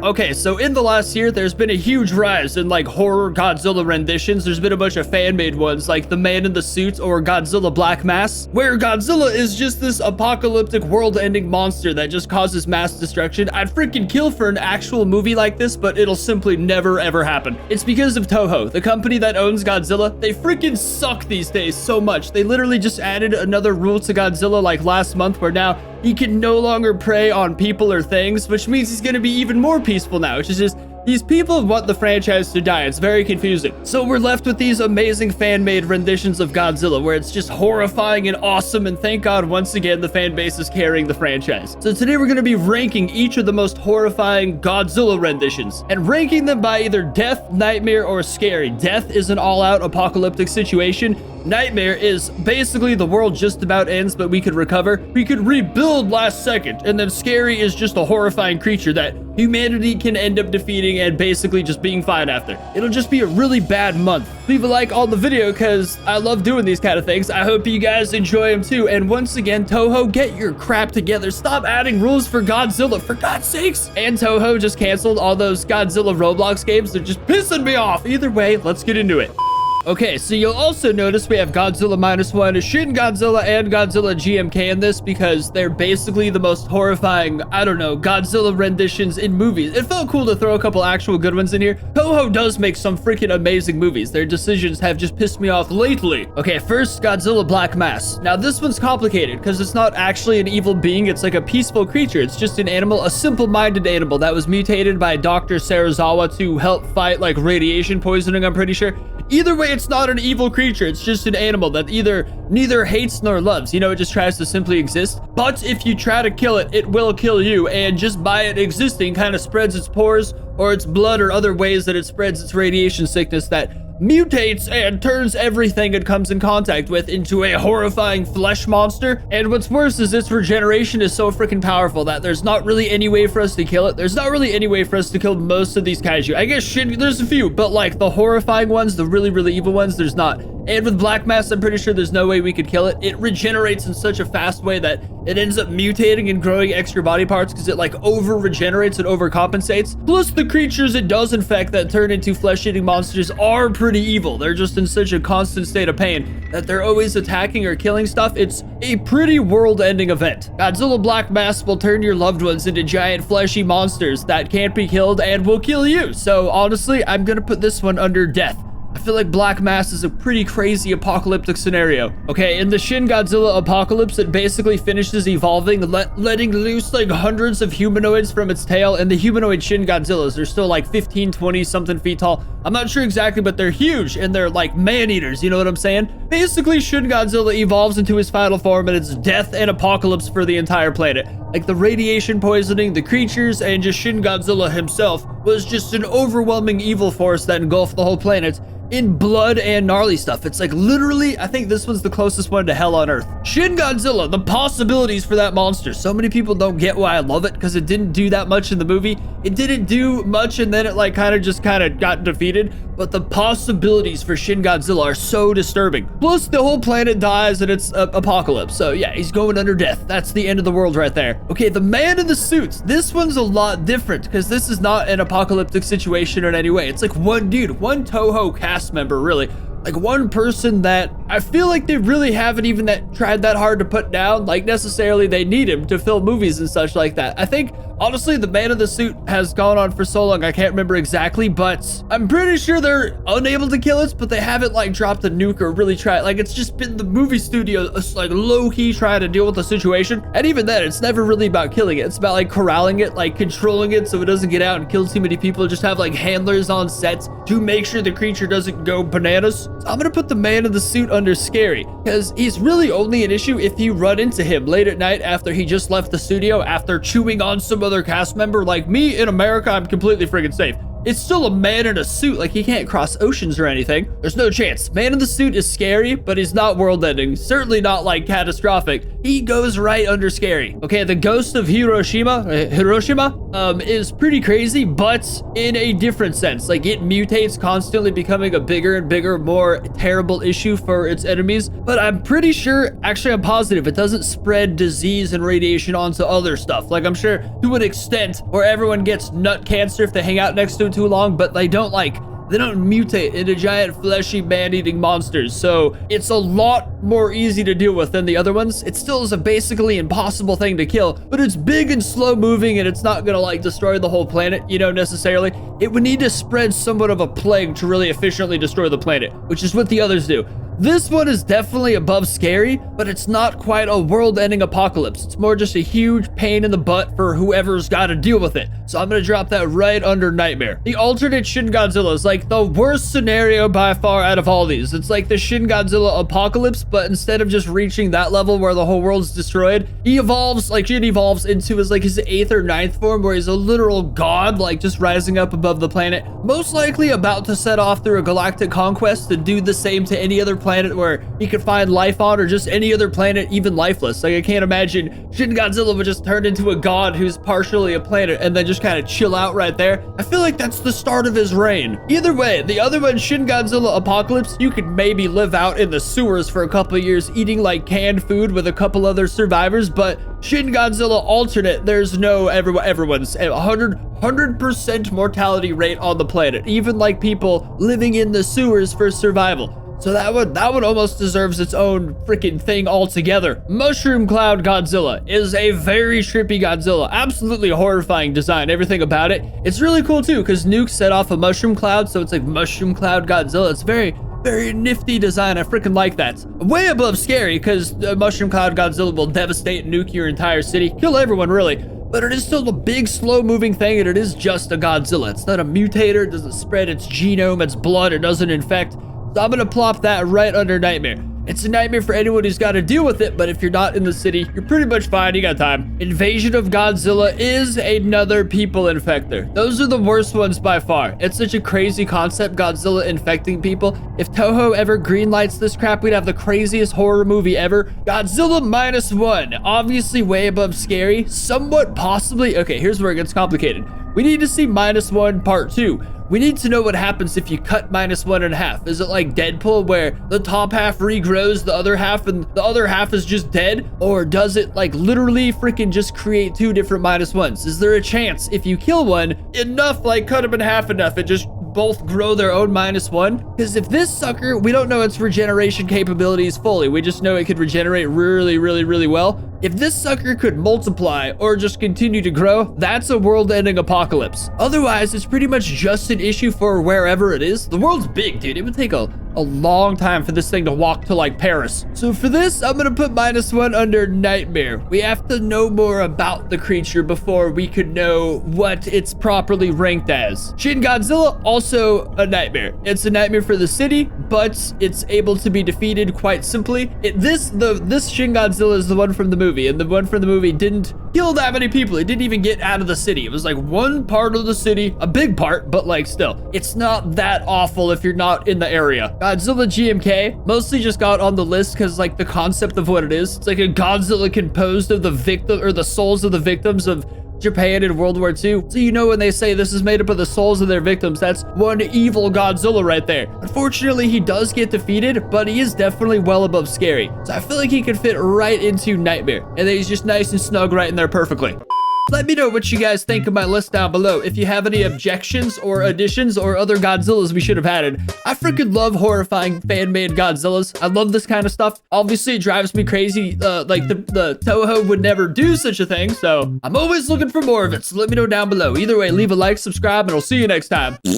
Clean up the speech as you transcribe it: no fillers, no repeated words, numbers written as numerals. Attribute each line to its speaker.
Speaker 1: Okay, so in the last year, there's been a huge rise in like horror Godzilla renditions. There's been a bunch of fan-made ones like The Man in the Suit or Godzilla Black Mass, where Godzilla is just this apocalyptic world-ending monster that just causes mass destruction. I'd freaking kill for an actual movie like this, but it'll simply never ever happen. It's because of Toho, the company that owns Godzilla. They freaking suck these days so much. They literally just added another rule to Godzilla like last month where now he can no longer prey on people or things, which means he's gonna be even more peaceful now, which is just, these people want the franchise to die. It's very confusing. So we're left with these amazing fan-made renditions of Godzilla where it's just horrifying and awesome, and thank God once again the fan base is carrying the franchise. So today we're gonna be ranking each of the most horrifying Godzilla renditions and ranking them by either death, nightmare, or scary. Death is an all-out apocalyptic situation. Nightmare is basically the world just about ends, but we could recover. We could rebuild last second. And then scary is just a horrifying creature that humanity can end up defeating and basically just being fine after. It'll just be a really bad month. Leave a like on the video because I love doing these kind of things. I hope you guys enjoy them too. And once again, Toho, get your crap together. Stop adding rules for Godzilla, for God's sakes. And Toho just canceled all those Godzilla Roblox games. They're just pissing me off. Either way, let's get into it. Okay, so you'll also notice we have Godzilla -1, Shin Godzilla, and Godzilla GMK in this because they're basically the most horrifying, I don't know, Godzilla renditions in movies. It felt cool to throw a couple actual good ones in here. Toho does make some freaking amazing movies. Their decisions have just pissed me off lately. Okay, first, Godzilla Black Mass. Now, this one's complicated because it's not actually an evil being. It's like a peaceful creature. It's just an animal, a simple-minded animal that was mutated by Dr. Sarazawa to help fight, like, radiation poisoning, I'm pretty sure. Either way, it's not an evil creature. It's just an animal that neither hates nor loves. You know, it just tries to simply exist. But if you try to kill it, it will kill you. And just by it existing, kind of spreads its pores or its blood or other ways that it spreads its radiation sickness that mutates and turns everything it comes in contact with into a horrifying flesh monster. And what's worse is its regeneration is so freaking powerful that there's not really any way for us to kill it. There's not really any way for us to kill most of these kaiju. I guess Shin, there's a few, but like the horrifying ones, the really evil ones, there's not. And with Black Mass, I'm pretty sure there's no way we could kill it. It regenerates in such a fast way that it ends up mutating and growing extra body parts because it like over-regenerates and overcompensates. Plus the creatures it does infect that turn into flesh-eating monsters are pretty evil. They're just in such a constant state of pain that they're always attacking or killing stuff. It's a pretty world-ending event. Godzilla Black Mass will turn your loved ones into giant fleshy monsters that can't be killed and will kill you. So honestly, I'm gonna put this one under death. I feel like Black Mass is a pretty crazy apocalyptic scenario. Okay, in the Shin Godzilla apocalypse, it basically finishes evolving, letting loose like hundreds of humanoids from its tail, and the humanoid Shin Godzillas, they're still like 15, 20 something feet tall. I'm not sure exactly, but they're huge, and they're like man-eaters, you know what I'm saying? Basically, Shin Godzilla evolves into his final form, and it's death and apocalypse for the entire planet. Like the radiation poisoning, the creatures, and just Shin Godzilla himself was just an overwhelming evil force that engulfed the whole planet in blood and gnarly stuff. It's like literally, I think this one's the closest one to hell on earth. Shin Godzilla, the possibilities for that monster. So many people don't get why I love it because it didn't do that much in the movie. It didn't do much and then it like kind of got defeated. But the possibilities for Shin Godzilla are so disturbing. Plus the whole planet dies and it's apocalypse. So yeah, he's going under death. That's the end of the world right there. Okay, the man in the suits. This one's a lot different because this is not an apocalyptic situation in any way. It's like one dude, one Toho cast member, really. Like one person that I feel like they really haven't even tried that hard to put down. Like necessarily they need him to film movies and such like that. I think honestly the man in the suit has gone on for so long I can't remember exactly, but I'm pretty sure they're unable to kill it, but they haven't like dropped a nuke or really tried. Like it's just been the movie studio like low-key trying to deal with the situation, and even then it's never really about killing it. It's about like corralling it, like controlling it so it doesn't get out and kill too many people. Just have like handlers on sets to make sure the creature doesn't go bananas. So I'm gonna put the man in the suit under scary because he's really only an issue if you run into him late at night after he just left the studio after chewing on some other cast member. Like me in America, I'm completely friggin' safe. it's still a man in a suit. Like, he can't cross oceans or anything. There's no chance. Man in the suit is scary, but he's not world-ending. Certainly not, like, catastrophic. He goes right under scary. Okay, the ghost of Hiroshima is pretty crazy, but in a different sense. Like, it mutates, constantly becoming a bigger and bigger, more terrible issue for its enemies. But I'm pretty sure, actually I'm positive, it doesn't spread disease and radiation onto other stuff. Like, I'm sure to an extent where everyone gets nut cancer if they hang out next to it too long, but they don't mutate into giant fleshy man-eating monsters. So it's a lot more easy to deal with than the other ones. It still is a basically impossible thing to kill, but it's big and slow moving, and it's not gonna like destroy the whole planet, you know, necessarily. It would need to spread somewhat of a plague to really efficiently destroy the planet, which is what the others do. This one is definitely above scary, but it's not quite a world-ending apocalypse. It's more just a huge pain in the butt for whoever's got to deal with it. So I'm gonna drop that right under Nightmare. The alternate Shin Godzilla is like the worst scenario by far out of all these. It's like the Shin Godzilla apocalypse, but instead of just reaching that level where the whole world's destroyed, he evolves, like Shin evolves into his 8th or 9th form, where he's a literal god, like just rising up above the planet, most likely about to set off through a galactic conquest to do the same to any other planet where he could find life on, or just any other planet, even lifeless. Like, I can't imagine Shin Godzilla would just turn into a god who's partially a planet and then just kind of chill out right there. I feel like that's the start of his reign. Either way, the other one, Shin Godzilla Apocalypse, you could maybe live out in the sewers for a couple of years eating like canned food with a couple other survivors, but Shin Godzilla alternate, there's no everyone's 100% mortality rate on the planet, even like people living in the sewers for survival. So that one almost deserves its own freaking thing altogether. Mushroom Cloud Godzilla is a very trippy Godzilla. Absolutely horrifying design, everything about it. It's really cool too, because Nuke set off a mushroom cloud, so it's like Mushroom Cloud Godzilla. It's very nifty design. I freaking like that. Way above scary, because the Mushroom Cloud Godzilla will devastate and nuke your entire city. Kill everyone, really. But it is still a big, slow-moving thing, and it is just a Godzilla. It's not a mutator. It doesn't spread its genome, its blood. It doesn't infect. So I'm gonna plop that right under Nightmare. It's a nightmare for anyone who's got to deal with it, but if you're not in the city, you're pretty much fine. You got time. Invasion of Godzilla is another people infector. Those are the worst ones by far. It's such a crazy concept, Godzilla infecting people. If Toho ever greenlights this crap, we'd have the craziest horror movie ever. Godzilla -1, obviously way above scary, somewhat possibly. Okay, here's where it gets complicated. We need to see -1 part 2. We need to know what happens if you cut -1 in half. Is it like Deadpool where the top half regrows the other half and the other half is just dead? Or does it like literally freaking just create two different -1s? Is there a chance if you kill one enough, like cut them in half enough, it just both grow their own -1? Because if this sucker, we don't know its regeneration capabilities fully. We just know it could regenerate really well. If this sucker could multiply or just continue to grow, that's a world-ending apocalypse. Otherwise, it's pretty much just an issue for wherever it is. The world's big, dude. It would take a long time for this thing to walk to like Paris. So for this, I'm gonna put -1 under Nightmare. We have to know more about the creature before we could know what it's properly ranked as. Shin Godzilla, also a nightmare. It's a nightmare for the city, but it's able to be defeated quite simply. This Shin Godzilla is the one from the movie, and the one from the movie didn't kill that many people. It didn't even get out of the city. It was like one part of the city, a big part, but like still, it's not that awful if you're not in the area. Godzilla GMK mostly just got on the list because like the concept of what it is. It's like a Godzilla composed of the victim or the souls of the victims of Japan in World War II. So you know when they say this is made up of the souls of their victims, that's one evil Godzilla right there. Unfortunately, he does get defeated, but he is definitely well above scary. So I feel like he could fit right into Nightmare. And then he's just nice and snug right in there perfectly. Let me know what you guys think of my list down below. If you have any objections or additions or other Godzillas we should have added. I freaking love horrifying fan-made Godzillas. I love this kind of stuff. Obviously, it drives me crazy. Like the Toho would never do such a thing. So I'm always looking for more of it. So let me know down below. Either way, leave a like, subscribe, and I'll see you next time.